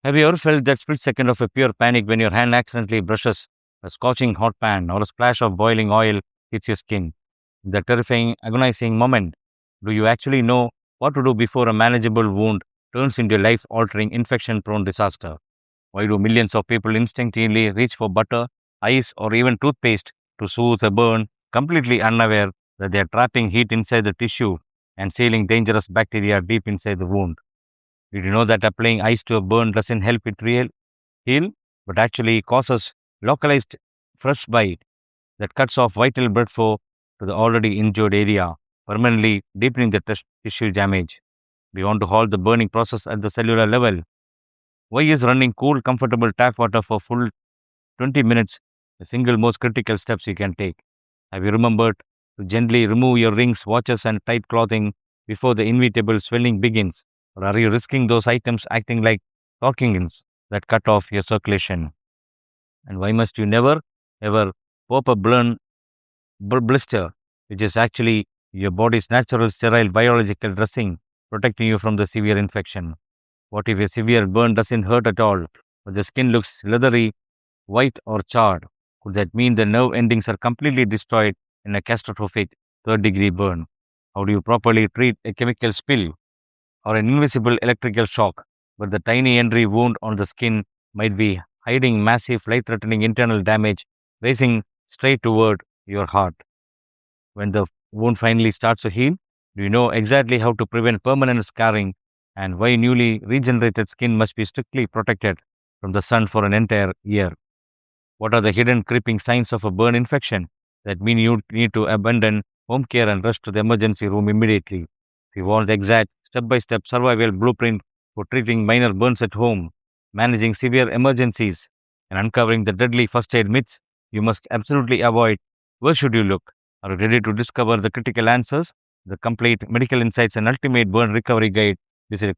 Have you ever felt that split second of a pure panic when your hand accidentally brushes a scorching hot pan or a splash of boiling oil hits your skin? The terrifying, agonizing moment. Do you actually know what to do before a manageable wound turns into a life altering, infection prone disaster? Why do millions of people instinctively reach for butter, ice, or even toothpaste to soothe a burn, completely unaware that they are trapping heat inside the tissue and sealing dangerous bacteria deep inside the wound? Did you know that applying ice to a burn doesn't help it heal, but actually causes localized frostbite that cuts off vital blood flow to the already injured area, permanently deepening the tissue damage? We want to halt the burning process at the cellular level. Why is running cool, comfortable tap water for full 20 minutes the single most critical steps you can take? Have you remembered to gently remove your rings, watches, and tight clothing before the inevitable swelling begins? Or are you risking those items acting like corkings that cut off your circulation? And why must you never, ever pop a blister, which is actually your body's natural sterile biological dressing protecting you from the severe infection? What if a severe burn doesn't hurt at all, but the skin looks leathery, white, or charred? Could that mean the nerve endings are completely destroyed in a catastrophic third-degree burn? How do you properly treat a chemical spill or an invisible electrical shock, but the tiny entry wound on the skin might be hiding massive life-threatening internal damage racing straight toward your heart? When the wound finally starts to heal, do you know exactly how to prevent permanent scarring and why newly regenerated skin must be strictly protected from the sun for an entire year? What are the hidden creeping signs of a burn infection that mean you need to abandon home care and rush to the emergency room immediately? If you want the exact step by step survival blueprint for treating minor burns at home, managing severe emergencies, and uncovering the deadly first aid myths you must absolutely avoid, where should you look? Are you ready to discover the critical answers, the complete medical insights, and ultimate burn recovery guide? Visit